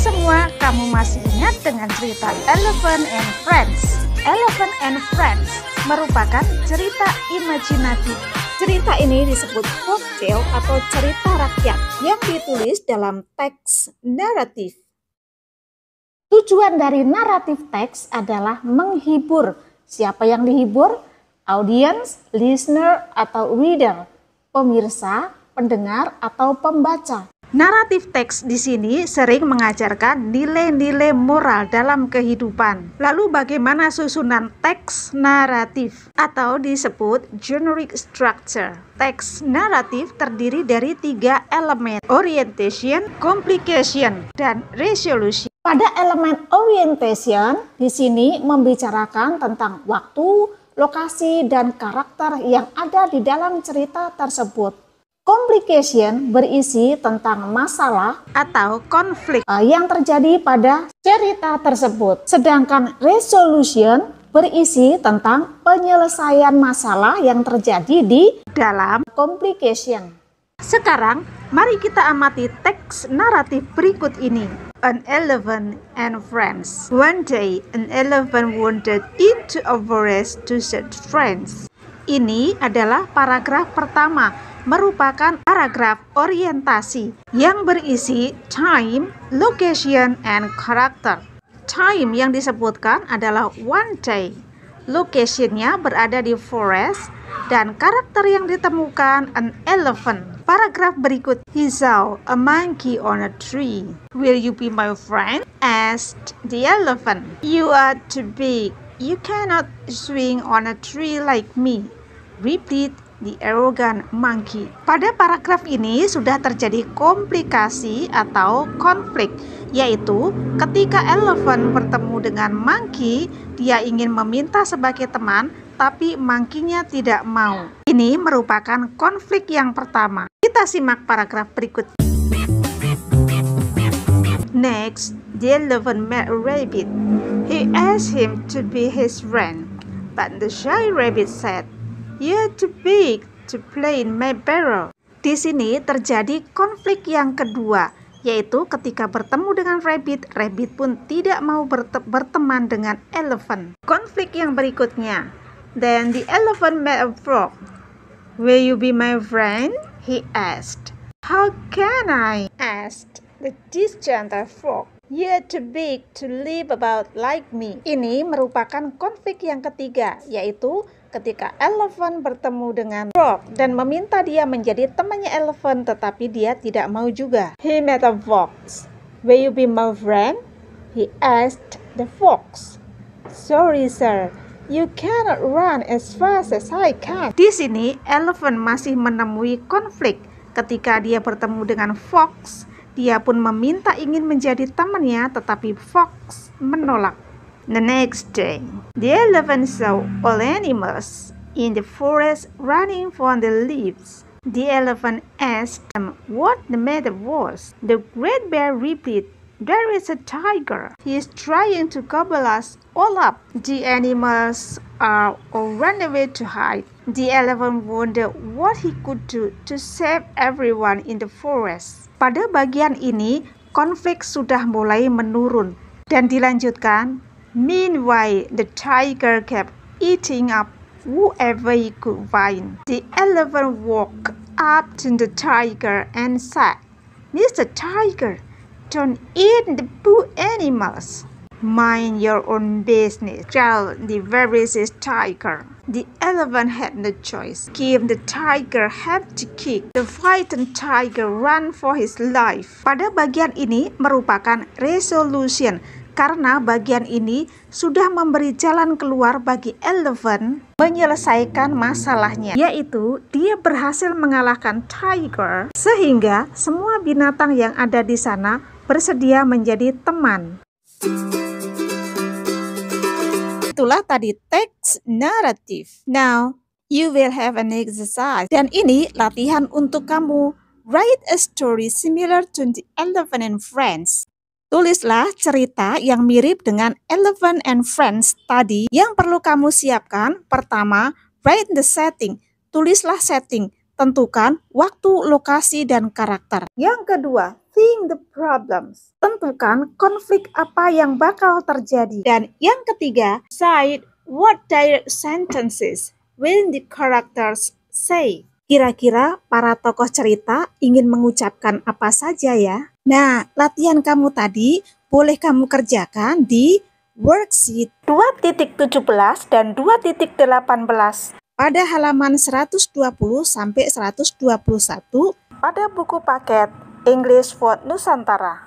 semua, kamu masih ingat dengan cerita Elephant and Friends? Elephant and Friends merupakan cerita imajinatif. Cerita ini disebut folktale atau cerita rakyat yang ditulis dalam teks naratif. Tujuan dari naratif teks adalah menghibur. Siapa yang dihibur? Audience, listener, atau reader, pemirsa, pendengar, atau pembaca. Naratif teks di sini sering mengajarkan nilai-nilai moral dalam kehidupan. Lalu bagaimana susunan teks naratif atau disebut generic structure? Teks naratif terdiri dari 3 elemen: orientation, complication, dan resolution. Pada elemen orientation di sini membicarakan tentang waktu, lokasi, dan karakter yang ada di dalam cerita tersebut. Complication berisi tentang masalah atau konflik yang terjadi pada cerita tersebut. Sedangkan resolution berisi tentang penyelesaian masalah yang terjadi di dalam complication. Sekarang, mari kita amati teks naratif berikut ini. An elephant and friends. One day, an elephant wandered into a forest to search friends. Ini adalah paragraf pertama, merupakan paragraf orientasi yang berisi time, location, and character. Time yang disebutkan adalah one day, location-nya berada di forest, dan karakter yang ditemukan an elephant. Paragraf berikut, he saw a monkey on a tree. Will you be my friend? Asked the elephant. You are too big. You cannot swing on a tree like me, replied the arrogant monkey. Pada paragraf ini sudah terjadi komplikasi atau konflik, yaitu ketika elephant bertemu dengan monkey, dia ingin meminta sebagai teman, tapi monkey-nya tidak mau. Ini merupakan konflik yang pertama. Kita simak paragraf berikut. Next, the elephant met a rabbit. He asked him to be his friend, but the shy rabbit said, "You're too big to play in my barrel." Di sini terjadi konflik yang kedua, yaitu ketika bertemu dengan rabbit, rabbit pun tidak mau berteman dengan elephant. Konflik yang berikutnya, then the elephant met a frog. Will you be my friend? He asked. How can I? Asked the disgentle frog. You're too big to live about like me. Ini merupakan konflik yang ketiga, yaitu ketika elephant bertemu dengan frog dan meminta dia menjadi temannya elephant, tetapi dia tidak mau juga. He met a fox. Will you be my friend? He asked the fox. Sorry sir, you cannot run as fast as I can. Di sini elephant masih menemui konflik. Ketika dia bertemu dengan fox, dia pun meminta ingin menjadi temannya, tetapi fox menolak. The next day, the elephant saw all animals in the forest running from the leaves. The elephant asked them what the matter was. The great bear replied, "There is a tiger. He is trying to gobble us all up." The animals all ran away to hide. The elephant wondered what he could do to save everyone in the forest. Pada bagian ini, konflik sudah mulai menurun dan dilanjutkan. Meanwhile, the tiger kept eating up whoever he could find. The elephant walked up to the tiger and said, "Mr. Tiger, don't eat the poor animals. Mind your own business," growled the voracious tiger. The elephant had no choice. Give the tiger had to kick. The frightened tiger ran for his life. Pada bagian ini merupakan resolution, karena bagian ini sudah memberi jalan keluar bagi elephant menyelesaikan masalahnya, yaitu dia berhasil mengalahkan tiger sehingga semua binatang yang ada di sana bersedia menjadi teman. Itulah tadi teks naratif. Now, you will have an exercise. Dan ini latihan untuk kamu. Write a story similar to the elephant and friends. Tulislah cerita yang mirip dengan Elephant and Friends tadi. Yang perlu kamu siapkan, pertama, write the setting. Tulislah setting. Tentukan waktu, lokasi, dan karakter. Yang kedua, think the problems. Tentukan konflik apa yang bakal terjadi. Dan yang ketiga, cite what direct sentences will the characters say. Kira-kira para tokoh cerita ingin mengucapkan apa saja ya? Nah, latihan kamu tadi boleh kamu kerjakan di worksheet 2.17 dan 2.18 pada halaman 120 sampai 121 pada buku paket English for Nusantara.